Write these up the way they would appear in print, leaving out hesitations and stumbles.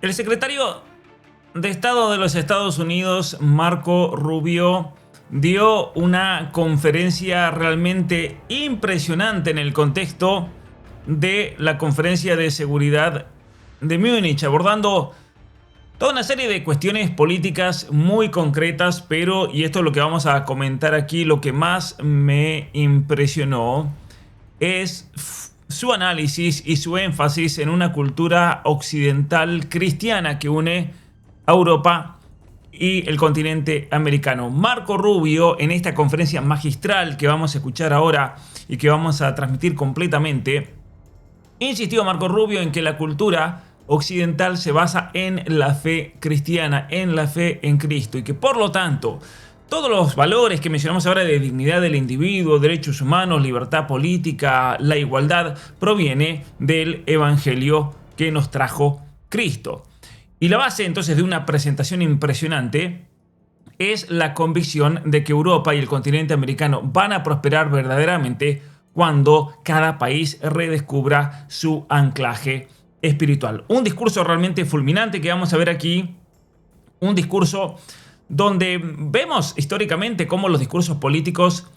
El secretario de Estado de los Estados Unidos, Marco Rubio, dio una conferencia realmente impresionante en el contexto de la conferencia de seguridad de Múnich, abordando toda una serie de cuestiones políticas muy concretas, pero, y esto es lo que vamos a comentar aquí, lo que más me impresionó es su análisis y su énfasis en una cultura occidental cristiana que une a Europa y el continente americano. Marco Rubio, en esta conferencia magistral que vamos a escuchar ahora y que vamos a transmitir completamente, insistió Marco Rubio en que la cultura occidental se basa en la fe cristiana, en la fe en Cristo, y que por lo tanto todos los valores que mencionamos ahora de dignidad del individuo, derechos humanos, libertad política, la igualdad, proviene del evangelio que nos trajo Cristo. Y la base entonces de una presentación impresionante es la convicción de que Europa y el continente americano van a prosperar verdaderamente cuando cada país redescubra su anclaje espiritual. Un discurso realmente fulminante que vamos a ver aquí, un discurso donde vemos históricamente cómo los discursos políticos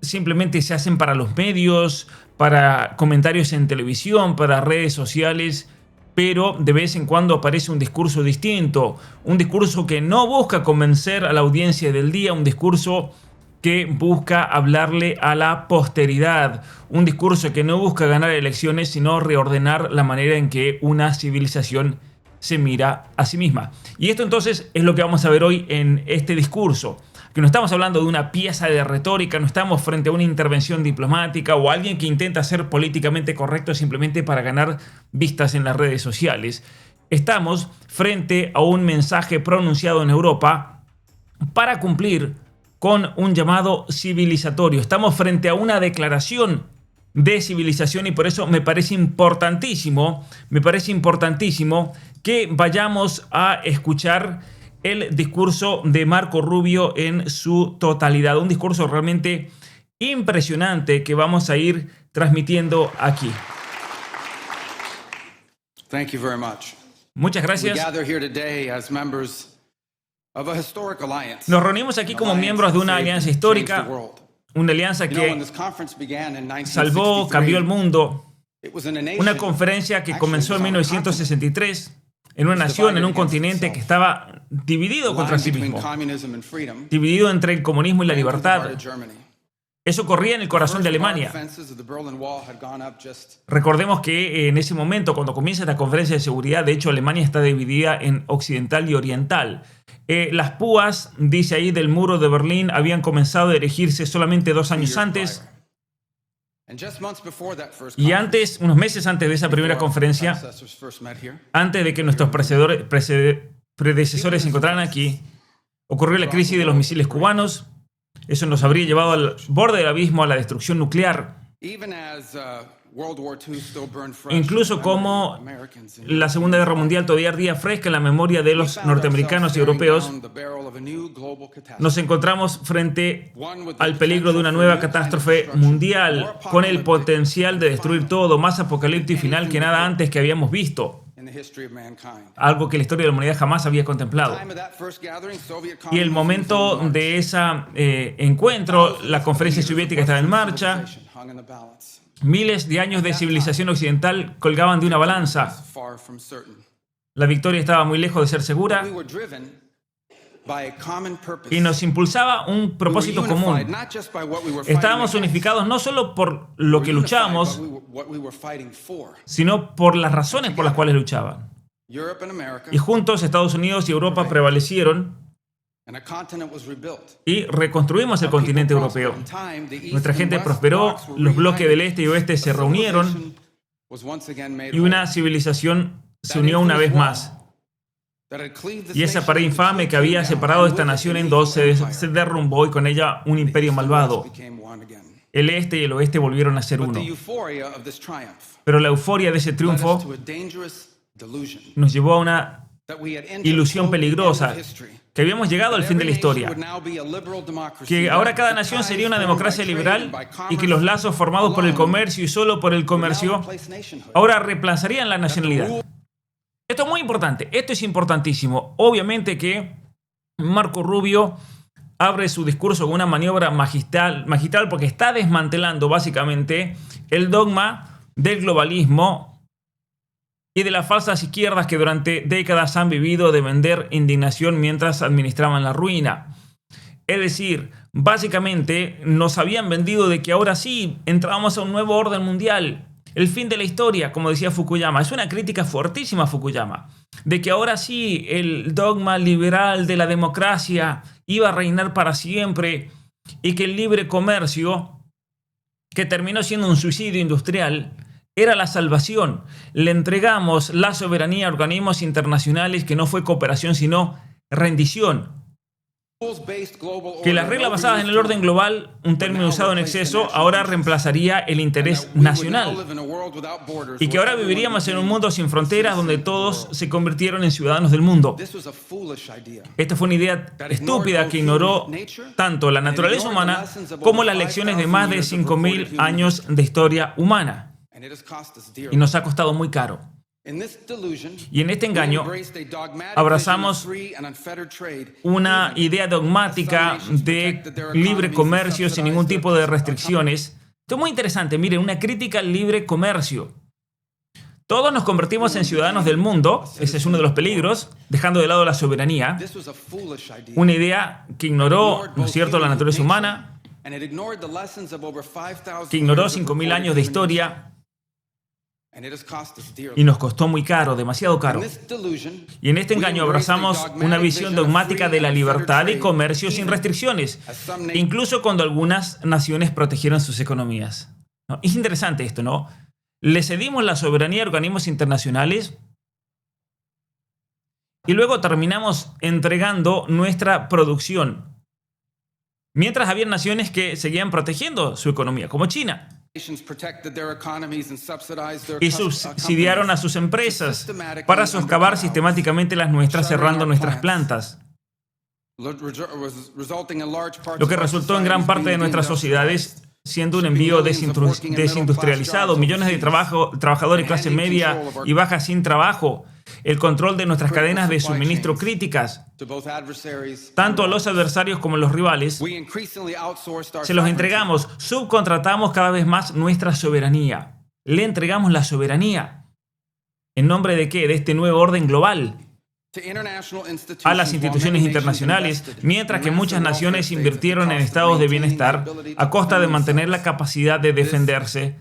simplemente se hacen para los medios, para comentarios en televisión, para redes sociales, pero de vez en cuando aparece un discurso distinto, un discurso que no busca convencer a la audiencia del día, un discurso que busca hablarle a la posteridad, un discurso que no busca ganar elecciones, sino reordenar la manera en que una civilización se mira a sí misma. Y esto entonces es lo que vamos a ver hoy en este discurso, que no estamos hablando de una pieza de retórica, no estamos frente a una intervención diplomática o a alguien que intenta ser políticamente correcto simplemente para ganar vistas en las redes sociales. Estamos frente a un mensaje pronunciado en Europa para cumplir con un llamado civilizatorio. Estamos frente a una declaración de civilización y por eso me parece importantísimo que vayamos a escuchar el discurso de Marco Rubio en su totalidad. Un discurso realmente impresionante que vamos a ir transmitiendo aquí. Thank you very much. Muchas We gracias. gather here today as members of a historic alliance. Nos reunimos aquí como miembros de una alianza histórica, una alianza que salvó, cambió el mundo. Una conferencia que comenzó en 1963 en una nación, en un continente que estaba dividido contra sí mismo, dividido entre el comunismo y la libertad. Eso corría en el corazón de Alemania. Recordemos que en ese momento, cuando comienza esta conferencia de seguridad, de hecho Alemania está dividida en occidental y oriental. Las púas, dice ahí, del muro de Berlín habían comenzado a erigirse solamente 2 años antes. Y antes, unos meses antes de esa primera conferencia, antes de que nuestros predecesores se encontraran aquí, ocurrió la crisis de los misiles cubanos. Eso nos habría llevado al borde del abismo, a la destrucción nuclear. Incluso como la Segunda Guerra Mundial todavía ardía fresca en la memoria de los norteamericanos y europeos, nos encontramos frente al peligro de una nueva catástrofe mundial con el potencial de destruir todo, más apocalíptico y final que nada antes que habíamos visto. Algo que la historia de la humanidad jamás había contemplado. Y el momento de ese encuentro, la conferencia soviética estaba en marcha. Miles de años de civilización occidental colgaban de una balanza. La victoria estaba muy lejos de ser segura. Y nos impulsaba un propósito común. Estábamos unificados no solo por lo que luchábamos, sino por las razones por las cuales luchaban. Y juntos Estados Unidos y Europa prevalecieron y reconstruimos el continente europeo. Nuestra gente prosperó, los bloques del este y oeste se reunieron y una civilización se unió una vez más. Y esa pared infame que había separado esta nación en dos se derrumbó y con ella un imperio malvado. El este y el oeste volvieron a ser uno. Pero la euforia de ese triunfo nos llevó a una ilusión peligrosa, que habíamos llegado al fin de la historia, que ahora cada nación sería una democracia liberal y que los lazos formados por el comercio y solo por el comercio ahora reemplazarían la nacionalidad. Esto es muy importante, esto es importantísimo. Obviamente que Marco Rubio abre su discurso con una maniobra magistral porque está desmantelando básicamente el dogma del globalismo y de las falsas izquierdas que durante décadas han vivido de vender indignación mientras administraban la ruina. Es decir, básicamente nos habían vendido de que ahora sí entrábamos a un nuevo orden mundial, el fin de la historia, como decía Fukuyama. Es una crítica fuertísima a Fukuyama, de que ahora sí el dogma liberal de la democracia iba a reinar para siempre y que el libre comercio, que terminó siendo un suicidio industrial, era la salvación. Le entregamos la soberanía a organismos internacionales que no fue cooperación sino rendición. Que las reglas basadas en el orden global, un término usado en exceso, ahora reemplazaría el interés nacional. Y que ahora viviríamos en un mundo sin fronteras donde todos se convirtieron en ciudadanos del mundo. Esta fue una idea estúpida que ignoró tanto la naturaleza humana como las lecciones de más de 5.000 años de historia humana. Y nos ha costado muy caro. Y en este engaño abrazamos una idea dogmática de libre comercio sin ningún tipo de restricciones. Esto es muy interesante, miren, una crítica al libre comercio. Todos nos convertimos en ciudadanos del mundo, ese es uno de los peligros, dejando de lado la soberanía. Una idea que ignoró, ¿no es cierto?, la naturaleza humana, que ignoró 5.000 años de historia. Y nos costó muy caro, demasiado caro. Y en este engaño abrazamos una visión dogmática de la libertad y comercio sin restricciones, incluso cuando algunas naciones protegieron sus economías. ¿No? Es interesante esto, ¿no? Le cedimos la soberanía a organismos internacionales y luego terminamos entregando nuestra producción, mientras había naciones que seguían protegiendo su economía, como China. Y subsidiaron a sus empresas para soscavar sistemáticamente las nuestras, cerrando nuestras plantas. Lo que resultó en gran parte de nuestras sociedades siendo un envío desindustrializado, millones de trabajadores de clase media y baja sin trabajo, el control de nuestras cadenas de suministro críticas, tanto a los adversarios como a los rivales, se los entregamos, subcontratamos cada vez más nuestra soberanía. Le entregamos la soberanía. ¿En nombre de qué? De este nuevo orden global. A las instituciones internacionales, mientras que muchas naciones invirtieron en estados de bienestar a costa de mantener la capacidad de defenderse.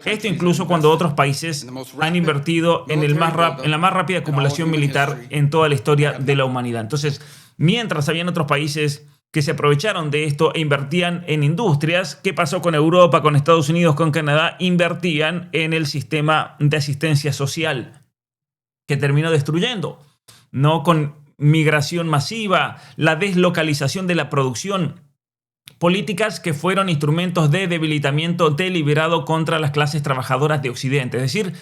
Esto incluso cuando otros países han invertido en la más rápida acumulación militar en toda la historia de la humanidad. Entonces, mientras habían otros países que se aprovecharon de esto e invertían en industrias, ¿qué pasó con Europa, con Estados Unidos, con Canadá? Invertían en el sistema de asistencia social, que terminó destruyendo. No, con migración masiva, la deslocalización de la producción, políticas que fueron instrumentos de debilitamiento deliberado contra las clases trabajadoras de Occidente. Es decir,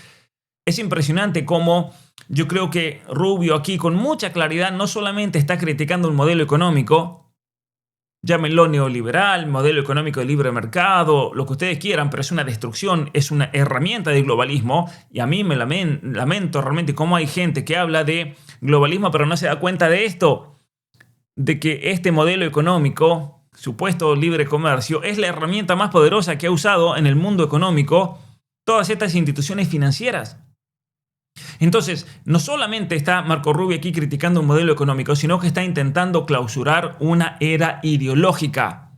es impresionante cómo yo creo que Rubio aquí con mucha claridad no solamente está criticando un modelo económico, llámenlo neoliberal, modelo económico de libre mercado, lo que ustedes quieran, pero es una destrucción, es una herramienta del globalismo. Y a mí me lamento realmente cómo hay gente que habla de globalismo pero no se da cuenta de esto, de que este modelo económico, supuesto libre comercio, es la herramienta más poderosa que ha usado en el mundo económico todas estas instituciones financieras. Entonces, no solamente está Marco Rubio aquí criticando un modelo económico, sino que está intentando clausurar una era ideológica.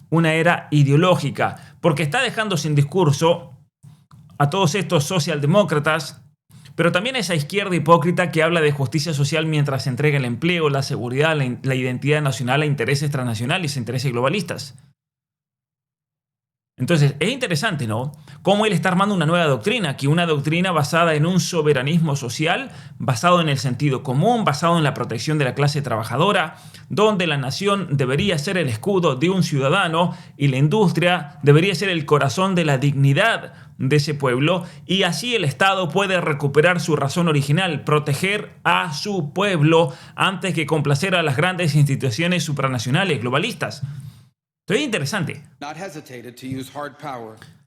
Una era ideológica, porque está dejando sin discurso a todos estos socialdemócratas, pero también a esa izquierda hipócrita que habla de justicia social mientras entrega el empleo, la seguridad, la identidad nacional a intereses transnacionales, a intereses globalistas. Entonces, es interesante, ¿no? Cómo él está armando una nueva doctrina, que una doctrina basada en un soberanismo social, basado en el sentido común, basado en la protección de la clase trabajadora, donde la nación debería ser el escudo de un ciudadano y la industria debería ser el corazón de la dignidad de ese pueblo, y así el Estado puede recuperar su razón original, proteger a su pueblo antes que complacer a las grandes instituciones supranacionales globalistas. Esto es interesante.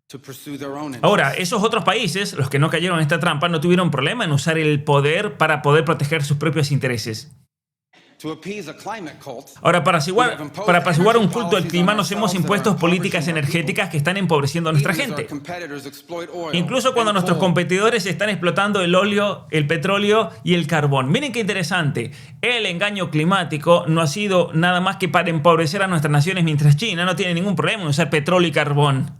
to pursue their own Ahora, interests. esos otros países, los que no cayeron en esta trampa, no tuvieron problema en usar el poder para poder proteger sus propios intereses. To appease a climate cult, Ahora, para apaciguar un culto al clima, nos hemos impuesto políticas energéticas que están empobreciendo a nuestra even as our gente. competitors exploit oil Incluso cuando and nuestros coal competidores están explotando el óleo, el petróleo y el carbón. Miren qué interesante. El engaño climático no ha sido nada más que para empobrecer a nuestras naciones, mientras China no tiene ningún problema en usar petróleo y carbón.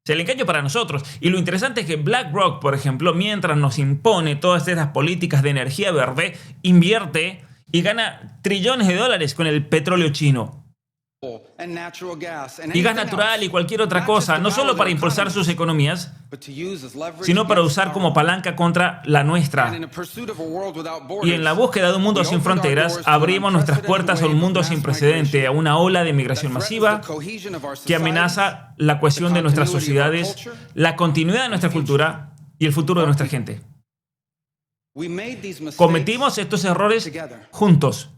Es el engaño para nosotros. Y lo interesante es que BlackRock, por ejemplo, mientras nos impone todas estas políticas de energía verde, invierte y gana trillones de dólares con el petróleo chino. and natural gas and Y gas anything natural else, y cualquier otra not just cosa, to no solo power para their impulsar sus economies, economías, but to use as leverage sino para against usar our como own. palanca contra la nuestra. And in a pursuit of a world without Y en la borders, búsqueda de un mundo we sin opened our fronteras, doors to an abrimos nuestras puertas a un unprecedented mundo wave of sin mass precedente, a migration una ola de that migración threatens masiva the cohesion of our que societies, amenaza la cohesión de nuestras sociedades, la continuidad de nuestra cultura y el futuro de nuestra gente. We made these mistakes, Cometimos estos errores juntos.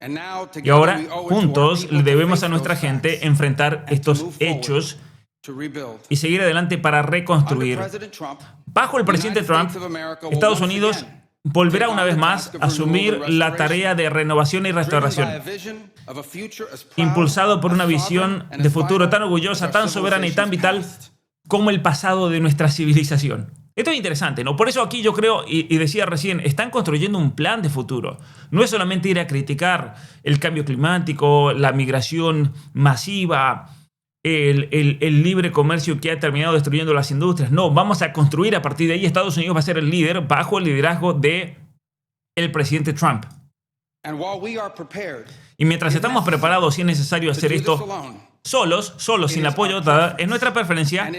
and now Y together ahora, we owe it to our juntos, people le to debemos face a nuestra those gente facts enfrentar and to estos move forward hechos to rebuild. y seguir adelante para Under reconstruir. President Trump, Bajo el the presidente United Trump, States of America will Estados once Unidos again volverá take una on vez the más task of a asumir renewal and la restoration, tarea de renovación y driven by a restauración, vision of a future as proud, impulsado por as una sovereign, visión and de as futuro vital tan as orgullosa, our tan soberana y tan civilization's vital past. como el pasado de nuestra civilización. Esto es interesante, ¿no? Por eso aquí yo creo, y decía recién, están construyendo un plan de futuro. No es solamente ir a criticar el cambio climático, la migración masiva, el libre comercio que ha terminado destruyendo las industrias. No, vamos a construir a partir de ahí. Estados Unidos va a ser el líder bajo el liderazgo de el presidente Trump. And while we are prepared Y mientras estamos preparados, si es necesario to hacer do this esto alone, solos, sin apoyo, es nuestra preferencia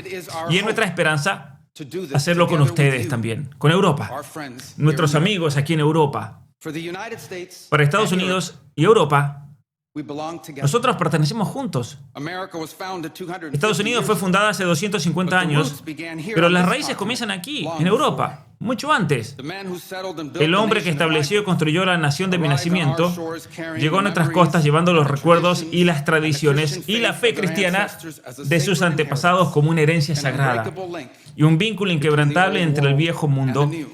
y es nuestra esperanza to do this hacerlo con together with ustedes you, también, con Europa, our friends here nuestros in America. amigos aquí en Europa. For the United States Para Estados and Europe, Unidos y Europa, we belong together. nosotros pertenecemos juntos. America was founded 250 Estados Unidos years fue ago, fundada hace 250 but the años, roots began here pero on las this raíces continent comienzan aquí, long en Europa, before. mucho antes. The man who settled and built El the hombre que nation of estableció y my construyó la nación de mi arrived on our nacimiento shores carrying llegó a the nuestras memories, costas llevando los the recuerdos y las traditions, tradiciones and the y la Christian fe faith of their cristiana ancestors as a de sus sacred antepasados inheritance, como una herencia an sagrada unbreakable link y un vínculo inquebrantable entre el viejo mundo and the new.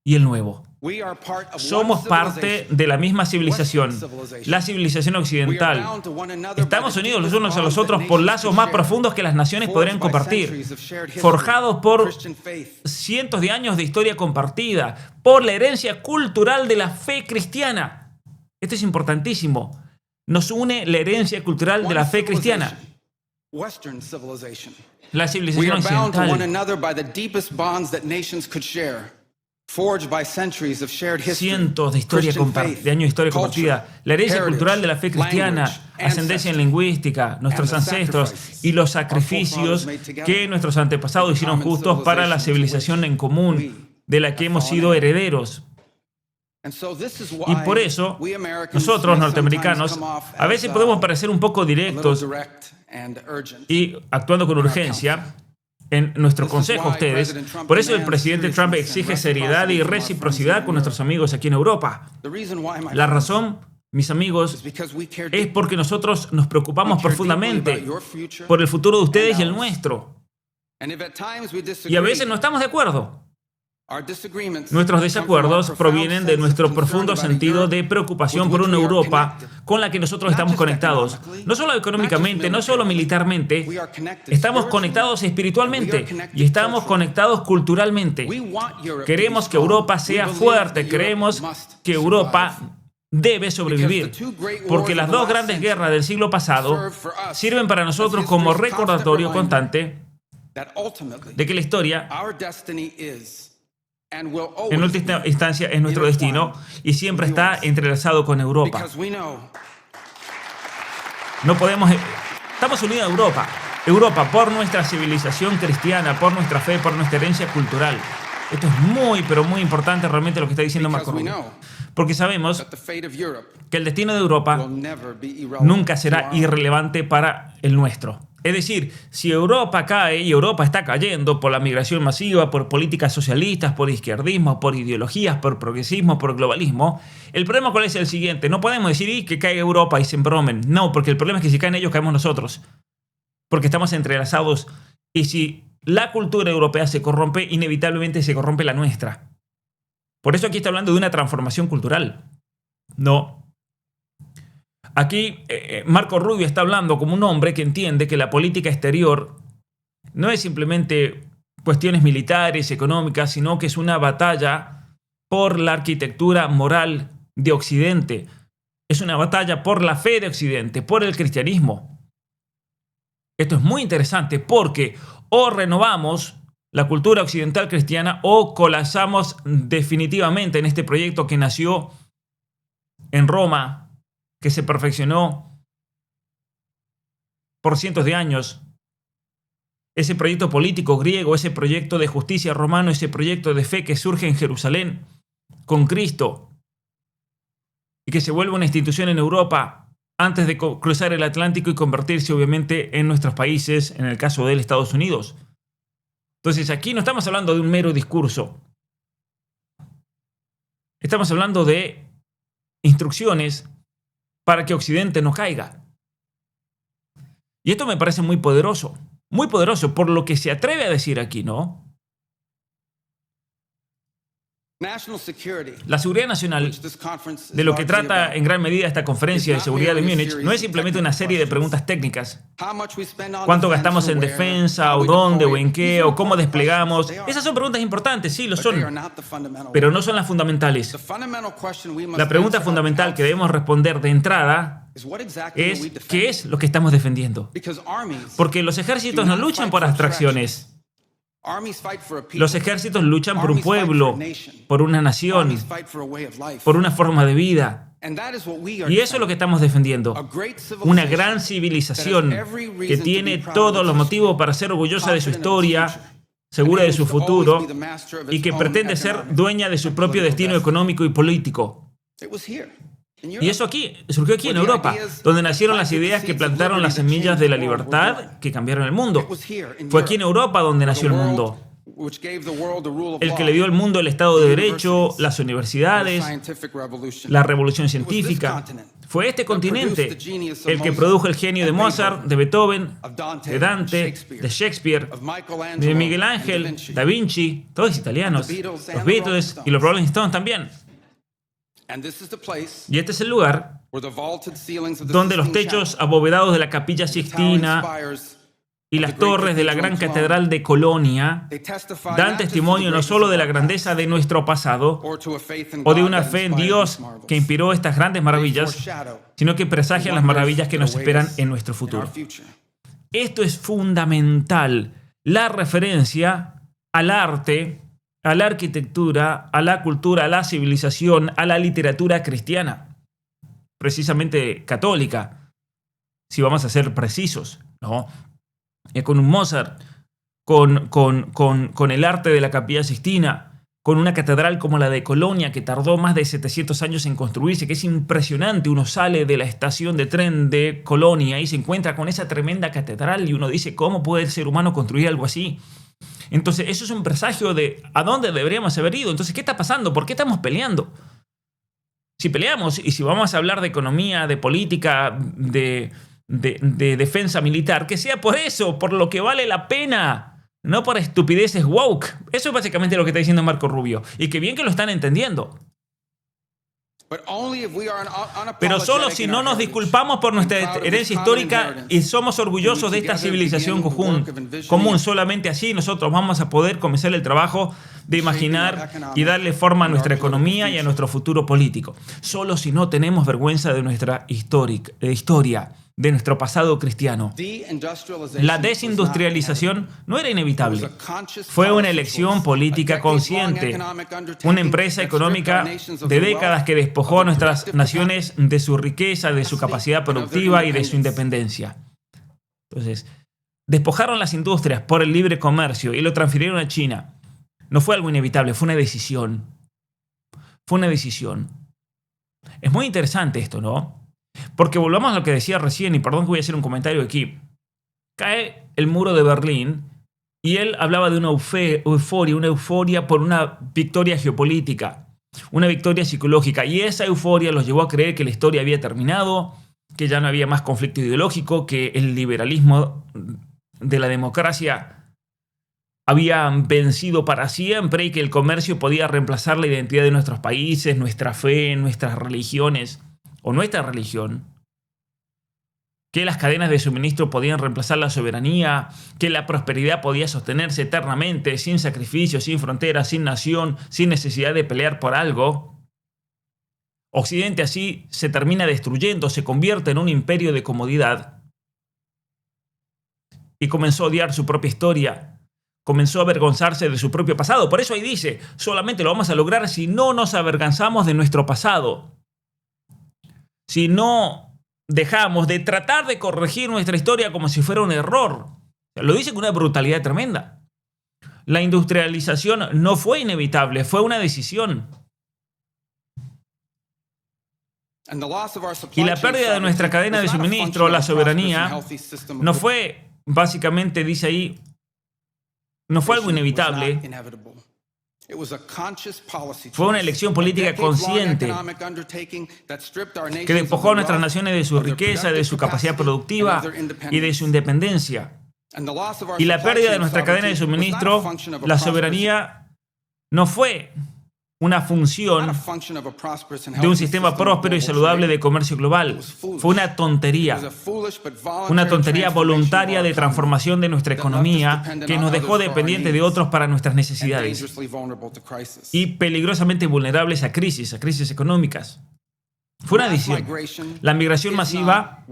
y el nuevo. We are part of one Somos parte civilization. de la misma civilización, la civilización We are occidental. bound to one another by Estamos the unidos los deepest unos a los bonds that otros por nations lazos could más share, profundos que las naciones podrían forged by compartir, centuries of shared history, forjados por Christian faith, cientos de años de historia compartida, por la herencia cultural de la fe cristiana. Esto es importantísimo. Nos une la herencia cultural de one la fe cristiana, civilization, Western civilization. la We civilización are bound to one occidental. another by the deepest bonds that nations could share, forged by centuries of shared history, Cientos de Christian faith, de años de historia culture, compartida, la herencia heritage, cultural de la fe cristiana, language, ascendencia ancestry, lingüística, nuestros and the ancestros sacrifices y los our sacrificios forefathers made together que nuestros antepasados for the hicieron common justos para la civilization civilización en común de la que have hemos fallen sido in. herederos. And so this is Y why por eso, we Americans nosotros may norteamericanos sometimes come off a veces as, podemos parecer un poco a little directos direct and urgent. y actuando con urgencia en nuestro consejo a ustedes. Por eso el presidente Trump exige seriedad y reciprocidad con nuestros amigos aquí en Europa. The reason why, my La friends, razón, mis amigos, is because we care es deeply. porque nosotros nos preocupamos We care profundamente deeply about your future por el futuro de ustedes y el and ours. nuestro. And if at times we Y a disagree, veces no estamos de acuerdo. our disagreements Nuestros come from desacuerdos our profound provienen de sense of nuestro concern profundo about a sentido Europe de preocupación with por which una we are Europa connected. con la que nosotros Not estamos just conectados. economically, No solo económicamente, no solo militarmente. We are connected Estamos spiritually, conectados and we espiritualmente are connected y estamos culturally. conectados culturalmente. We want Europe to Queremos be que strong. Europa We sea believe fuerte, that Europe creemos must que Europa survive. debe sobrevivir, Because the two great porque wars las of the dos last grandes century guerras del siglo pasado serve for us sirven para as nosotros como history's constant recordatorio reminder constante that ultimately de que la historia our destiny is and will en always última be instancia es nuestro destino y siempre está entrelazado con Europa. because we know No podemos... Estamos unidos a Europa. Europa por nuestra civilización cristiana, por nuestra fe, por nuestra herencia cultural. Esto es muy, pero muy importante realmente lo que está diciendo Marco because we Rubio. know Porque sabemos that the fate of Europe que el destino de Europa will never be irrelevant nunca to será our irrelevante para el nuestro. Es decir, si Europa cae, y Europa está cayendo por la migración masiva, por políticas socialistas, por izquierdismo, por ideologías, por progresismo, por globalismo, el problema cuál es el siguiente. No podemos decir que caiga Europa y se embromen. No, porque el problema es que si caen ellos, caemos nosotros. Porque estamos entrelazados. Y si la cultura europea se corrompe, inevitablemente se corrompe la nuestra. Por eso aquí está hablando de una transformación cultural. No. Aquí Marco Rubio está hablando como un hombre que entiende que la política exterior no es simplemente cuestiones militares, económicas, sino que es una batalla por la arquitectura moral de Occidente. Es una batalla por la fe de Occidente, por el cristianismo. Esto es muy interesante porque o renovamos la cultura occidental cristiana o colapsamos definitivamente en este proyecto que nació en Roma, que se perfeccionó por cientos de años. Ese proyecto político griego, ese proyecto de justicia romano, ese proyecto de fe que surge en Jerusalén con Cristo y que se vuelve una institución en Europa antes de cruzar el Atlántico y convertirse obviamente en nuestros países, en el caso de Estados Unidos. Entonces aquí no estamos hablando de un mero discurso. Estamos hablando de instrucciones para que Occidente no caiga. Y esto me parece muy poderoso por lo que se atreve a decir aquí, ¿no? La seguridad nacional, de lo que trata en gran medida esta conferencia de seguridad de Múnich, no es simplemente una serie de preguntas técnicas. ¿Cuánto gastamos en defensa, o dónde, o en qué, o cómo desplegamos? Esas son preguntas importantes, sí, lo son, pero no son las fundamentales. La pregunta fundamental que debemos responder de entrada es ¿qué es lo que estamos defendiendo? Porque los ejércitos no luchan por abstracciones. Los ejércitos luchan por un pueblo, por una nación, por una forma de vida. Y eso es lo que estamos defendiendo. Una gran civilización que tiene todos los motivos para ser orgullosa de su historia, segura de su futuro y que pretende ser dueña de su propio destino económico y político. Y eso surgió aquí en Europa, donde nacieron las ideas que plantaron las semillas de la libertad que cambiaron el mundo. Fue aquí en Europa donde nació el mundo. El que le dio al mundo el Estado de Derecho, las universidades, la revolución científica. Fue este continente el que produjo el genio de Mozart, de Beethoven, de Dante, de Shakespeare, de Miguel Ángel, Da Vinci, todos italianos, los Beatles y los Rolling Stones también. Y este es el lugar donde los techos abovedados de la Capilla Sixtina y las torres de la gran catedral de Colonia dan testimonio no solo de la grandeza de nuestro pasado o de una fe en Dios que inspiró estas grandes maravillas, sino que presagian las maravillas que nos esperan en nuestro futuro. Esto es fundamental, la referencia al arte, a la arquitectura, a la cultura, a la civilización, a la literatura cristiana, precisamente católica, si vamos a ser precisos, ¿no? Con un Mozart, con el arte de la Capilla Sixtina, con una catedral como la de Colonia que tardó más de 700 años en construirse, que es impresionante. Uno sale de la estación de tren de Colonia y se encuentra con esa tremenda catedral y uno dice, ¿cómo puede el ser humano construir algo así? Entonces, eso es un presagio de a dónde deberíamos haber ido. Entonces, ¿qué está pasando? ¿Por qué estamos peleando? Si peleamos y si vamos a hablar de economía, de política, de defensa militar, que sea por eso, por lo que vale la pena, no por estupideces woke. Eso es básicamente lo que está diciendo Marco Rubio. Y que bien que lo están entendiendo. Pero solo si no nos disculpamos por nuestra herencia histórica y somos orgullosos de esta civilización común, solamente así nosotros vamos a poder comenzar el trabajo de imaginar y darle forma a nuestra economía y a nuestro futuro político. Solo si no tenemos vergüenza de nuestra historia, de nuestro pasado cristiano. La desindustrialización no era inevitable. Fue una elección política consciente, una empresa económica de décadas que despojó a nuestras naciones de su riqueza, de su capacidad productiva y de su independencia. Entonces, despojaron las industrias por el libre comercio y lo transfirieron a China. No fue algo inevitable, fue una decisión. Fue una decisión. Es muy interesante esto, ¿no? Porque volvamos a lo que decía recién, y perdón que voy a hacer un comentario aquí. Cae el muro de Berlín y él hablaba de una euforia por una victoria geopolítica, una victoria psicológica. Y esa euforia los llevó a creer que la historia había terminado, que ya no había más conflicto ideológico, que el liberalismo de la democracia había vencido para siempre y que el comercio podía reemplazar la identidad de nuestros países, nuestra fe, nuestras religiones o nuestra religión. Que las cadenas de suministro podían reemplazar la soberanía, que la prosperidad podía sostenerse eternamente, sin sacrificio, sin fronteras, sin nación, sin necesidad de pelear por algo. Occidente así se termina destruyendo, se convierte en un imperio de comodidad. Y comenzó a odiar su propia historia. Comenzó a avergonzarse de su propio pasado. Por eso ahí dice, solamente lo vamos a lograr si no nos avergonzamos de nuestro pasado. Si no dejamos de tratar de corregir nuestra historia como si fuera un error. Lo dice con una brutalidad tremenda. La industrialización no fue inevitable, fue una decisión. Y la pérdida de nuestra cadena de suministro, la soberanía, no fue, básicamente dice ahí, no fue algo inevitable. Fue una elección política consciente que despojó a nuestras naciones de su riqueza, de su capacidad productiva y de su independencia. Y la pérdida de nuestra cadena de suministro, la soberanía, no fue una función de un sistema próspero y saludable de comercio global. Fue una tontería voluntaria de transformación de nuestra economía que nos dejó dependientes de otros para nuestras necesidades y peligrosamente vulnerables a crisis económicas. Fue una decisión. La migración masiva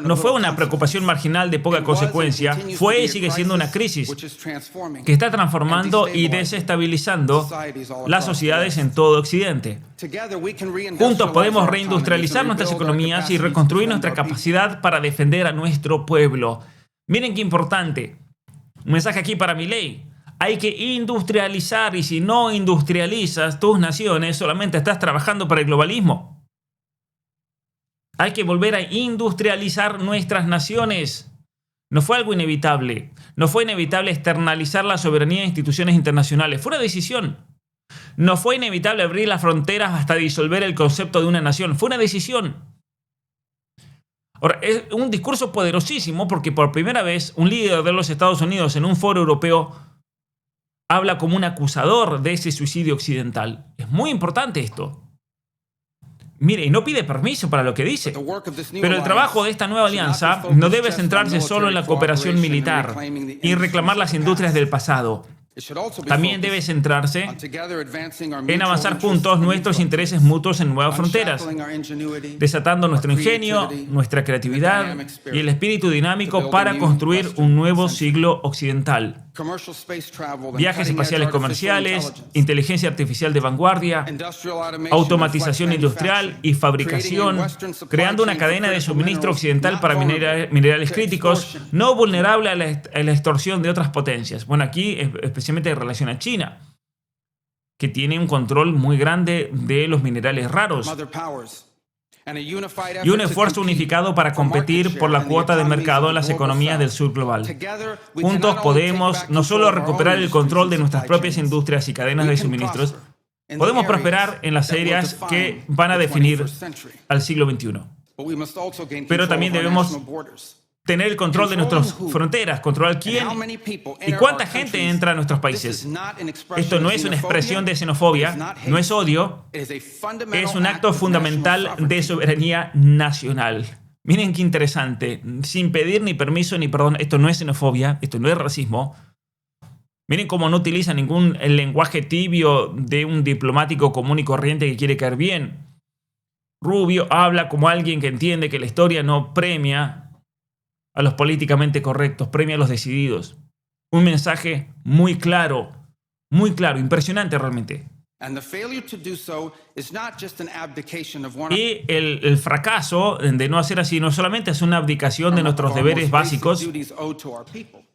no fue una preocupación marginal de poca consecuencia, fue y sigue siendo una crisis que está transformando y desestabilizando las sociedades en todo Occidente. Juntos podemos reindustrializar nuestras economías y reconstruir nuestra capacidad para defender a nuestro pueblo. Miren qué importante. Un mensaje aquí para Milei. Hay que industrializar y si no industrializas tus naciones, solamente estás trabajando para el globalismo. Hay que volver a industrializar nuestras naciones. No fue algo inevitable. No fue inevitable externalizar la soberanía de instituciones internacionales. Fue una decisión. No fue inevitable abrir las fronteras hasta disolver el concepto de una nación. Fue una decisión. Ahora, es un discurso poderosísimo porque por primera vez un líder de los Estados Unidos en un foro europeo habla como un acusador de ese suicidio occidental. Es muy importante esto. Mire, y no pide permiso para lo que dice. Pero el trabajo de esta nueva alianza no debe centrarse solo en la cooperación militar y reclamar las industrias del pasado. También debe centrarse en avanzar juntos nuestros intereses mutuos en nuevas fronteras, desatando nuestro ingenio, nuestra creatividad y el espíritu dinámico para construir un nuevo siglo occidental. Viajes espaciales comerciales, inteligencia artificial de vanguardia, automatización industrial y fabricación, creando una cadena de suministro occidental para minerales críticos, no vulnerable a la extorsión de otras potencias. Bueno, aquí especialmente en relación a China, que tiene un control muy grande de los minerales raros. Y un esfuerzo unificado para competir por la cuota de mercado en las economías del sur global. Juntos podemos no solo recuperar el control de nuestras propias industrias y cadenas de suministros, podemos prosperar en las áreas que van a definir al siglo XXI. Pero también debemos tener el control de nuestras fronteras, controlar quién y cuánta gente entra a nuestros países. Esto no es una expresión de xenofobia, no es odio, es un acto fundamental de soberanía nacional. Miren qué interesante, sin pedir ni permiso ni perdón, esto no es xenofobia, esto no es racismo. Miren cómo no utiliza ningún lenguaje tibio de un diplomático común y corriente que quiere caer bien. Rubio habla como alguien que entiende que la historia no premia a los políticamente correctos, premia a los decididos. Un mensaje muy claro, impresionante realmente. Y el fracaso de no hacer así no solamente es una abdicación de nuestros deberes básicos,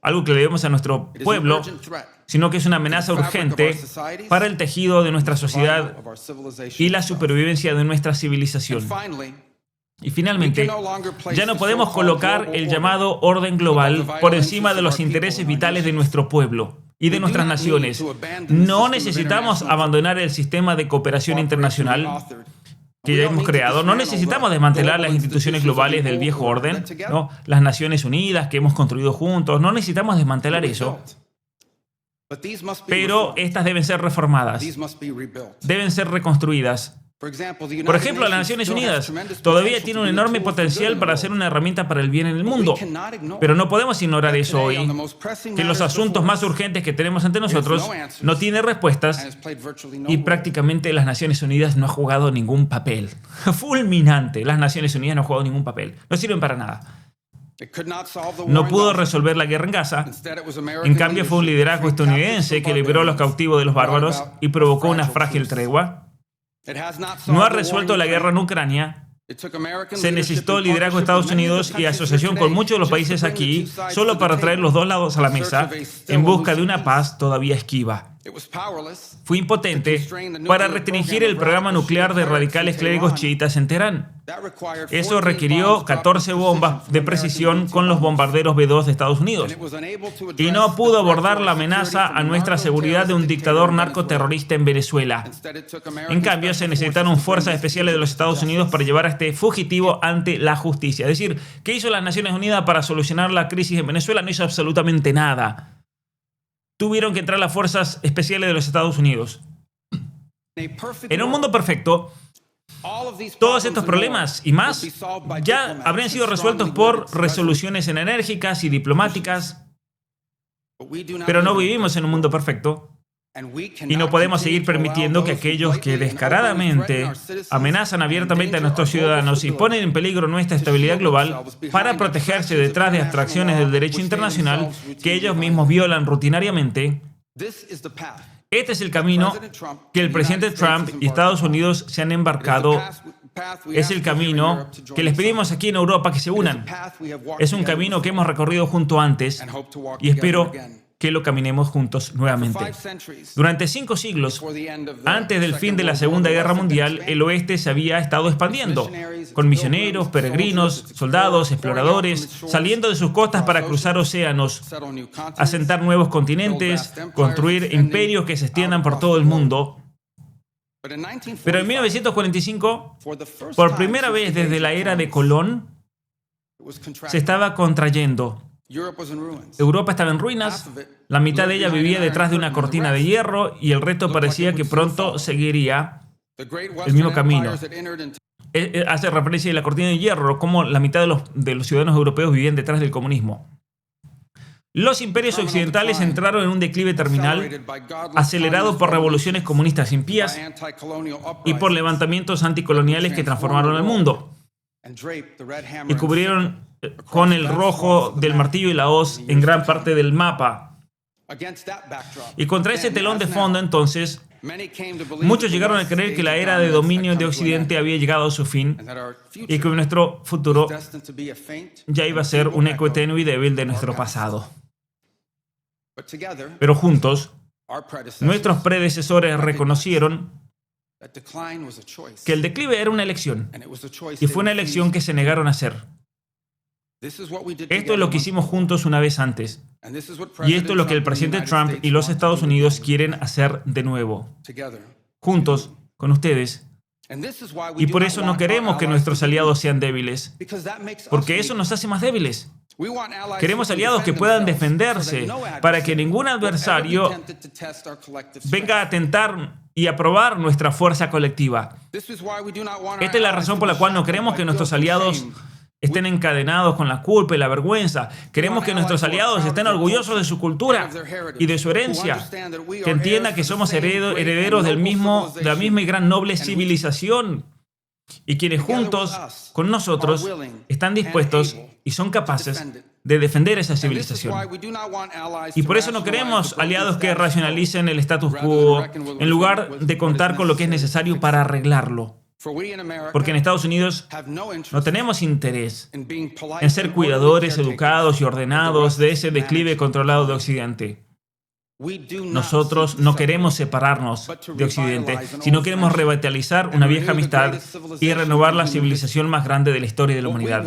algo que le debemos a nuestro pueblo, sino que es una amenaza urgente para el tejido de nuestra sociedad y la supervivencia de nuestra civilización. Y finalmente, ya no podemos colocar el llamado orden global por encima de los intereses vitales de nuestro pueblo y de nuestras naciones. No necesitamos abandonar el sistema de cooperación internacional que ya hemos creado. No necesitamos desmantelar las instituciones globales del viejo orden, ¿no? Las Naciones Unidas que hemos construido juntos. No necesitamos desmantelar eso. Pero estas deben ser reformadas. Deben ser reconstruidas. Por ejemplo, las Naciones Unidas todavía tienen un enorme potencial para ser una herramienta para el bien en el mundo. Pero no podemos ignorar eso hoy, que los asuntos más urgentes que tenemos ante nosotros no tienen respuestas y prácticamente las Naciones Unidas no han jugado ningún papel. Fulminante, las Naciones Unidas no han jugado ningún papel. No sirven para nada. No pudo resolver la guerra en Gaza. En cambio, fue un liderazgo estadounidense que liberó a los cautivos de los bárbaros y provocó una frágil tregua. No ha resuelto la guerra en Ucrania. Se necesitó liderazgo de Estados Unidos y asociación con muchos de los países aquí solo para traer los dos lados a la mesa en busca de una paz todavía esquiva. Fue impotente para restringir el programa nuclear de radicales clérigos chiitas en Teherán. Eso requirió 14 bombas de precisión con los bombarderos B-2 de Estados Unidos. Y no pudo abordar la amenaza a nuestra seguridad de un dictador narcoterrorista en Venezuela. En cambio, se necesitaron fuerzas especiales de los Estados Unidos para llevar a este fugitivo ante la justicia. Es decir, ¿qué hizo las Naciones Unidas para solucionar la crisis en Venezuela? No hizo absolutamente nada. Tuvieron que entrar las fuerzas especiales de los Estados Unidos. En un mundo perfecto, todos estos problemas y más ya habrían sido resueltos por resoluciones enérgicas y diplomáticas, pero no vivimos en un mundo perfecto y no podemos seguir permitiendo que aquellos que descaradamente amenazan abiertamente a nuestros ciudadanos y ponen en peligro nuestra estabilidad global para protegerse detrás de abstracciones del derecho internacional que ellos mismos violan rutinariamente. Este es el camino que el presidente Trump y Estados Unidos se han embarcado. Es el camino que les pedimos aquí en Europa que se unan. Es un camino que hemos recorrido junto antes y espero que lo caminemos juntos nuevamente. Durante 5 siglos, antes del fin de la Segunda Guerra Mundial, el oeste se había estado expandiendo, con misioneros, peregrinos, soldados, exploradores, saliendo de sus costas para cruzar océanos, asentar nuevos continentes, construir imperios que se extiendan por todo el mundo. Pero en 1945, por primera vez desde la era de Colón, se estaba contrayendo. Europa estaba en ruinas, la mitad de ella vivía detrás de una cortina de hierro y el resto parecía que pronto seguiría el mismo camino. Hace referencia a la cortina de hierro, como la mitad de los ciudadanos europeos vivían detrás del comunismo. Los imperios occidentales entraron en un declive terminal, acelerado por revoluciones comunistas impías y por levantamientos anticoloniales que transformaron el mundo. Y cubrieron con el rojo del martillo y la hoz en gran parte del mapa. Y contra ese telón de fondo, entonces, muchos llegaron a creer que la era de dominio de Occidente había llegado a su fin y que nuestro futuro ya iba a ser un eco tenue y débil de nuestro pasado. Pero juntos, nuestros predecesores reconocieron que el declive era una elección y fue una elección que se negaron a hacer. Esto es lo que hicimos juntos una vez antes. Y esto es lo que el presidente Trump y los Estados Unidos quieren hacer de nuevo. Juntos, con ustedes. Y por eso no queremos que nuestros aliados sean débiles. Porque eso nos hace más débiles. Queremos aliados que puedan defenderse para que ningún adversario venga a tentar y a probar nuestra fuerza colectiva. Esta es la razón por la cual no queremos que nuestros aliados estén encadenados con la culpa y la vergüenza. Queremos que nuestros aliados estén orgullosos de su cultura y de su herencia, que entiendan que somos herederos de la misma y gran noble civilización, y quienes juntos con nosotros están dispuestos y son capaces de defender esa civilización. Y por eso no queremos aliados que racionalicen el status quo en lugar de contar con lo que es necesario para arreglarlo. Porque en Estados Unidos no tenemos interés en ser cuidadores, educados y ordenados de ese declive controlado de Occidente. Nosotros no queremos separarnos de Occidente, sino queremos revitalizar una vieja amistad y renovar la civilización más grande de la historia de la humanidad.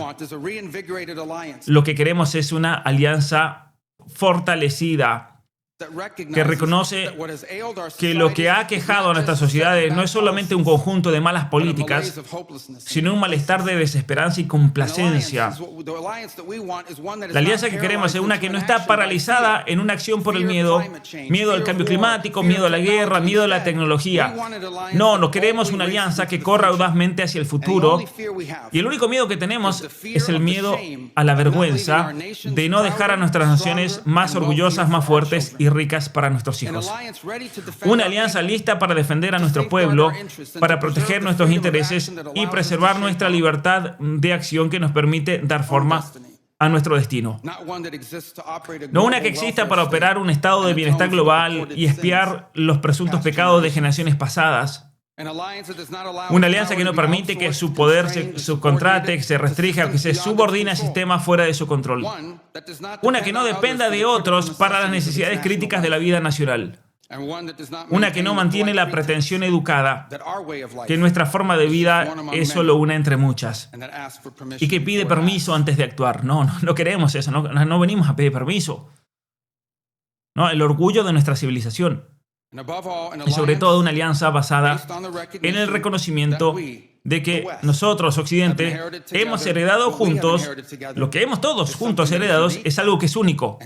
Lo que queremos es una alianza fortalecida que reconoce que lo que ha aquejado a nuestras sociedades no es solamente un conjunto de malas políticas, sino un malestar de desesperanza y complacencia. La alianza que queremos es una que no está paralizada en una acción por el miedo, miedo al cambio climático, miedo a la guerra, miedo a la tecnología. No queremos una alianza que corra audazmente hacia el futuro. Y el único miedo que tenemos es el miedo a la vergüenza de no dejar a nuestras naciones más orgullosas, más fuertes y ricas para nuestros hijos. Una alianza lista para defender a nuestro pueblo, para proteger nuestros intereses y preservar nuestra libertad de acción que nos permite dar forma a nuestro destino. No una que exista para operar un estado de bienestar global y espiar los presuntos pecados de generaciones pasadas. Una alianza que no permite que su poder se subcontrate, que se restrinja o que se subordine a sistemas fuera de su control. Una que no dependa de otros para las necesidades críticas de la vida nacional. Una que no mantiene la pretensión educada, que nuestra forma de vida es solo una entre muchas. Y que pide permiso antes de actuar. No queremos eso, no venimos a pedir permiso. No, el orgullo de nuestra civilización. Y sobre todo una alianza basada en el reconocimiento de que nosotros, Occidente, hemos heredado juntos, lo que hemos todos juntos heredados es algo que es único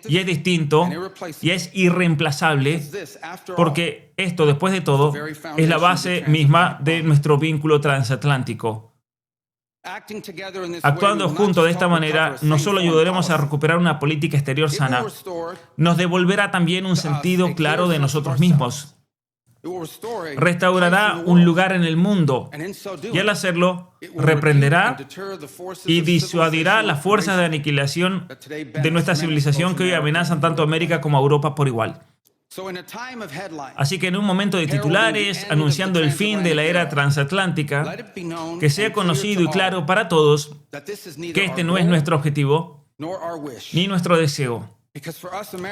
y es distinto y es irreemplazable, porque esto, después de todo, es la base misma de nuestro vínculo transatlántico. Actuando juntos de esta manera, no solo ayudaremos a recuperar una política exterior sana, nos devolverá también un sentido claro de nosotros mismos. Restaurará un lugar en el mundo y al hacerlo, reprenderá y disuadirá las fuerzas de aniquilación de nuestra civilización que hoy amenazan tanto a América como a Europa por igual. Así que en un momento de titulares, anunciando el fin de la era transatlántica, que sea conocido y claro para todos que este no es nuestro objetivo ni nuestro deseo.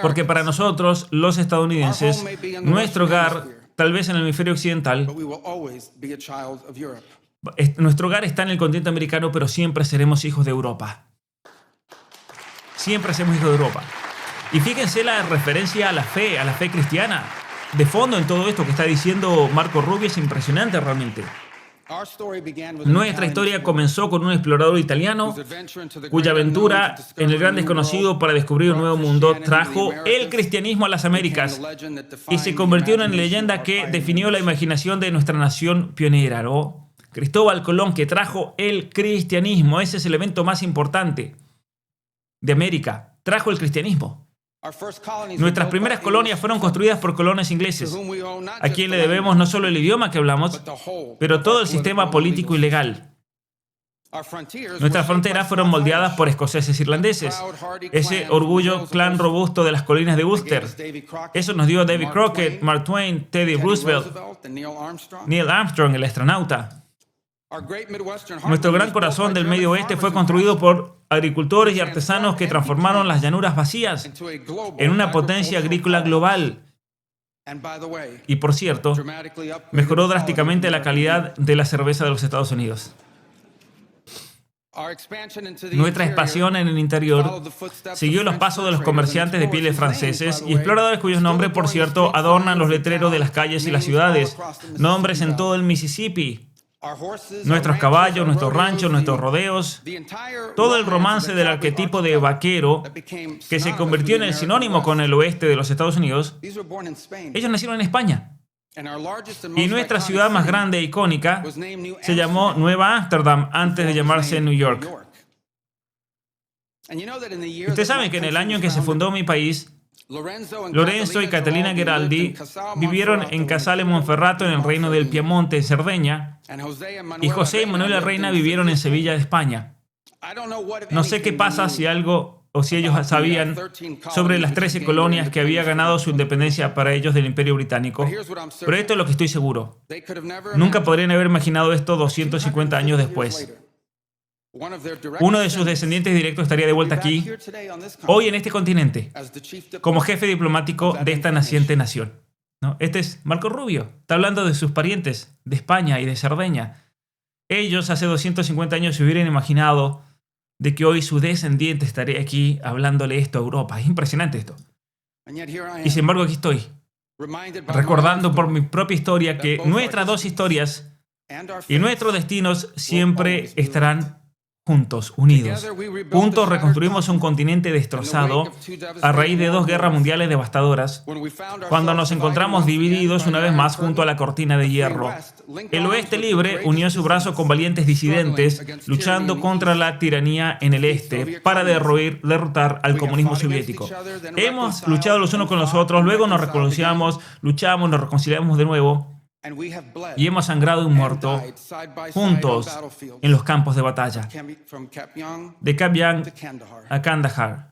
Porque para nosotros, los estadounidenses, nuestro hogar, tal vez en el hemisferio occidental, nuestro hogar está en el continente americano, pero siempre seremos hijos de Europa. Siempre seremos hijos de Europa. Y fíjense la referencia a la fe cristiana. De fondo en todo esto que está diciendo Marco Rubio es impresionante realmente. Nuestra historia comenzó con un explorador italiano cuya aventura en el gran desconocido para descubrir un nuevo mundo trajo el cristianismo a las Américas y se convirtió en una leyenda que definió la imaginación de nuestra nación pionera, ¿no? Cristóbal Colón, que trajo el cristianismo. Ese es el evento más importante de América. Trajo el cristianismo. Nuestras primeras colonias fueron construidas por colonos ingleses, a quien le debemos no solo el idioma que hablamos, pero todo el sistema político y legal. Nuestras fronteras fueron moldeadas por escoceses e irlandeses. Ese orgullo clan robusto de las colinas de Ulster. Eso nos dio David Crockett, Mark Twain, Teddy Roosevelt, Neil Armstrong, el astronauta. Nuestro gran corazón del Medio Oeste fue construido por agricultores y artesanos que transformaron las llanuras vacías en una potencia agrícola global. Y por cierto, mejoró drásticamente la calidad de la cerveza de los Estados Unidos. Nuestra expansión en el interior siguió los pasos de los comerciantes de pieles franceses y exploradores cuyos nombres, por cierto, adornan los letreros de las calles y las ciudades. Nombres en todo el Mississippi. Nuestros caballos, nuestros ranchos, nuestros rodeos, todo el romance del arquetipo de vaquero que se convirtió en el sinónimo con el oeste de los Estados Unidos, ellos nacieron en España. Y nuestra ciudad más grande e icónica se llamó Nueva Ámsterdam antes de llamarse New York. Ustedes saben que en el año en que se fundó mi país, Lorenzo y Catalina Gheraldi vivieron en Casale Monferrato en el reino del Piamonte, en Cerdeña, y José y Manuel la Reina vivieron en Sevilla, España. No sé qué pasa si algo o si ellos sabían sobre las 13 colonias que había ganado su independencia para ellos del Imperio Británico, pero esto es lo que estoy seguro. Nunca podrían haber imaginado esto 250 años después. Uno de sus descendientes directos estaría de vuelta aquí, hoy en este continente, como jefe diplomático de esta naciente nación. ¿No? Este es Marco Rubio. Está hablando de sus parientes, de España y de Cerdeña. Ellos hace 250 años se hubieran imaginado de que hoy su descendiente estaría aquí hablándole esto a Europa. Es impresionante esto. And yet here I Y sin am, embargo aquí estoy, reminded by my recordando own por story mi propia historia que nuestras dos historias and our y faith. nuestros destinos siempre estarán juntos, unidos. Juntos reconstruimos un continente destrozado a raíz de dos guerras mundiales devastadoras, When we found cuando ourselves nos divided encontramos once again divididos by una the vez Iron más junto a la Curtain, cortina de the free hierro. West linked El arms oeste with the libre courageous unió su brazo con valientes disidentes, struggling against luchando tyranny in the contra East. la tiranía en el este para derrotar al comunismo soviético. Hemos luchado los unos con los otros, luego nos reconciliamos, luchamos, nos reconciliamos de nuevo And we have bled y hemos sangrado y and muerto died side by side juntos on battlefields en los campos de batalla, from Kapyong de Kabyang to Kandahar. a Kandahar.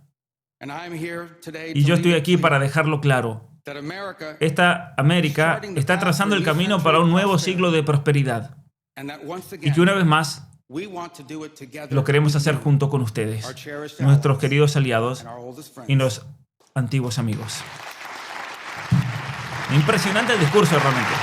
And I'm here today Y to yo estoy leave it aquí para clear dejarlo claro. that America Esta América está trazando el camino para un nuevo siglo de prosperidad. and that once Y again que una vez más we want to do it together lo queremos hacer with junto con ustedes, our cherished nuestros allies queridos aliados and our oldest friends. y los antiguos amigos. Impresionante el discurso realmente.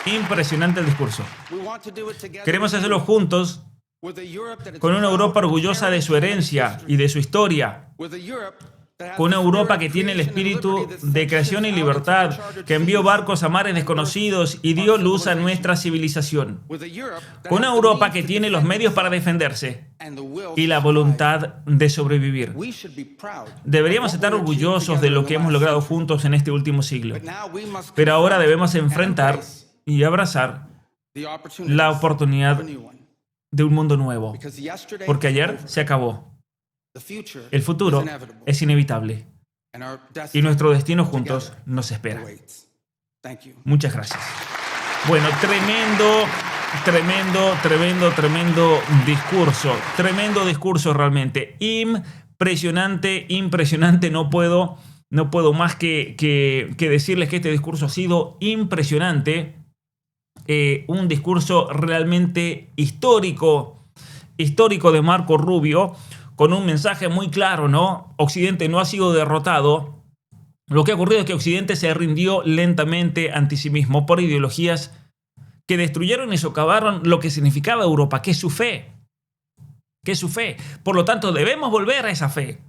Impresionante el discurso. We want to do it together Queremos hacerlo juntos with a Europe that is con una proud Europa of orgullosa de su its herencia history, y de su historia, with a Europe that has con una the Europa spirit que of tiene el creation and espíritu liberty that de sent creación y ships out into libertad, uncharted que envió seas barcos a mares and desconocidos y birthed dio our luz a civilization. nuestra civilización, With a Europe that con una has the Europa means que to tiene los defend medios para itself defenderse and the will y to la survive. voluntad de sobrevivir. We should be proud Deberíamos of estar what we achieved orgullosos de together lo in que the hemos last logrado century. juntos en este último siglo. But now we must Pero ahora confront debemos and enfrentar embrace y abrazar the opportunities la of oportunidad a new one. de un mundo nuevo, Because yesterday porque is ayer over. se acabó. The future El futuro is inevitable. es inevitable And our y destiny nuestro destino juntos together nos espera. awaits. Thank you. Muchas gracias. Bueno, tremendo discurso. Tremendo discurso realmente. Impresionante. No puedo más que decirles que este discurso ha sido impresionante. Un discurso realmente histórico de Marco Rubio, con un mensaje muy claro, ¿no? Occidente no ha sido derrotado. Lo que ha ocurrido es que Occidente se rindió lentamente ante sí mismo por ideologías que destruyeron y socavaron lo que significaba Europa, que es su fe. Por lo tanto, debemos volver a esa fe,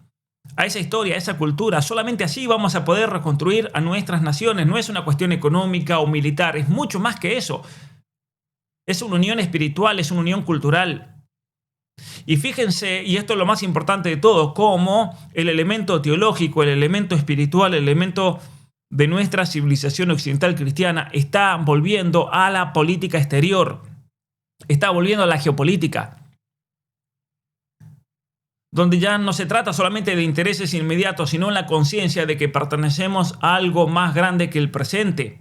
a esa historia, a esa cultura. Solamente así vamos a poder reconstruir a nuestras naciones. No es una cuestión económica o militar, es mucho más que eso. Es una unión espiritual, es una unión cultural. Y fíjense, y esto es lo más importante de todo, cómo el elemento teológico, el elemento espiritual, el elemento de nuestra civilización occidental cristiana está volviendo a la política exterior, está volviendo a la geopolítica, donde ya no se trata solamente de intereses inmediatos, sino en la conciencia de que pertenecemos a algo más grande que el presente.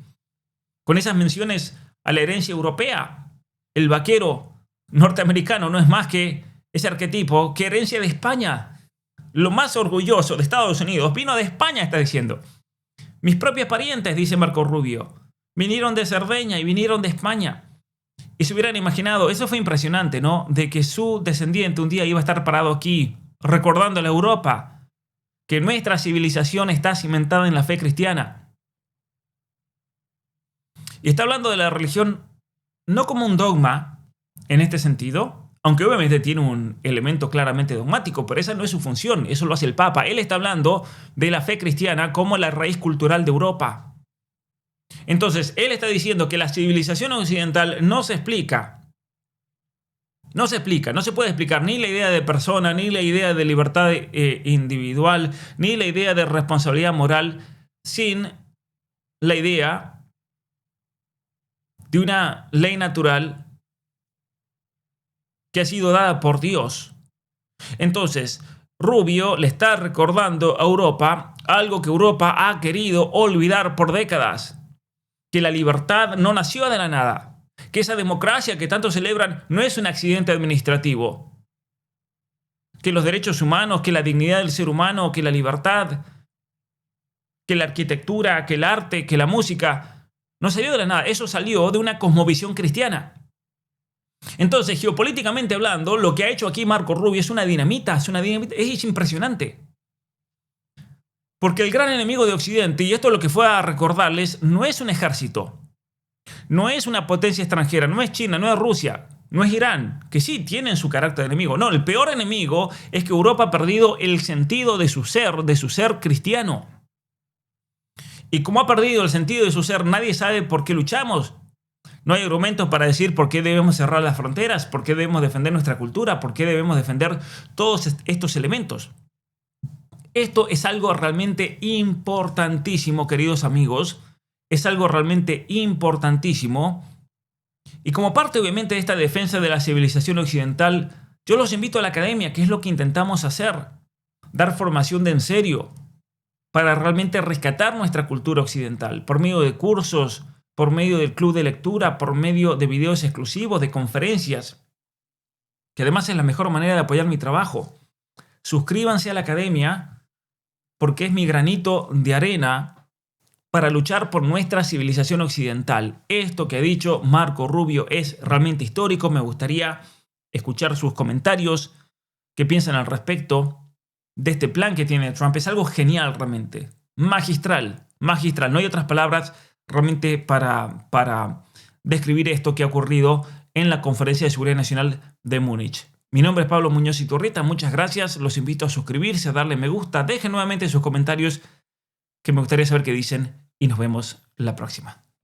Con esas menciones a la herencia europea, el vaquero norteamericano no es más que ese arquetipo, que herencia de España. Lo más orgulloso de Estados Unidos vino de España, está diciendo. Mis propios parientes, dice Marco Rubio, vinieron de Cerdeña y vinieron de España. Y se hubieran imaginado, eso fue impresionante, ¿no? De que su descendiente un día iba a estar parado aquí, recordando a la Europa, que nuestra civilización está cimentada en la fe cristiana. Y está hablando de la religión no como un dogma, en este sentido, aunque obviamente tiene un elemento claramente dogmático, pero esa no es su función, eso lo hace el Papa. Él está hablando de la fe cristiana como la raíz cultural de Europa. Entonces, él está diciendo que la civilización occidental no se explica. No se puede explicar ni la idea de persona, ni la idea de libertad individual, ni la idea de responsabilidad moral, sin la idea de una ley natural que ha sido dada por Dios. Entonces, Rubio le está recordando a Europa algo que Europa ha querido olvidar por décadas, que la libertad no nació de la nada, que esa democracia que tanto celebran no es un accidente administrativo, que los derechos humanos, que la dignidad del ser humano, que la libertad, que la arquitectura, que el arte, que la música, no salió de la nada, eso salió de una cosmovisión cristiana. Entonces, geopolíticamente hablando, lo que ha hecho aquí Marco Rubio es una dinamita, es impresionante. Porque el gran enemigo de Occidente, y esto es lo que fue a recordarles, no es un ejército, no es una potencia extranjera, no es China, no es Rusia, no es Irán, que sí tienen su carácter de enemigo. No, el peor enemigo es que Europa ha perdido el sentido de su ser cristiano. Y como ha perdido el sentido de su ser, nadie sabe por qué luchamos. No hay argumentos para decir por qué debemos cerrar las fronteras, por qué debemos defender nuestra cultura, por qué debemos defender todos estos elementos. Esto es algo realmente importantísimo, queridos amigos. Es algo realmente importantísimo. Y como parte, obviamente, de esta defensa de la civilización occidental, yo los invito a la academia, que es lo que intentamos hacer. Dar formación de en serio, para realmente rescatar nuestra cultura occidental, por medio de cursos, por medio del club de lectura, por medio de videos exclusivos, de conferencias, que además es la mejor manera de apoyar mi trabajo. Suscríbanse a la academia, porque es mi granito de arena para luchar por nuestra civilización occidental. Esto que ha dicho Marco Rubio es realmente histórico. Me gustaría escuchar sus comentarios, qué piensan al respecto de este plan que tiene Trump. Es algo genial realmente, magistral, magistral. No hay otras palabras realmente para describir esto que ha ocurrido en la Conferencia de Seguridad Nacional de Múnich. Mi nombre es Pablo Muñoz Iturrieta, muchas gracias, los invito a suscribirse, a darle me gusta, dejen nuevamente sus comentarios que me gustaría saber qué dicen y nos vemos la próxima.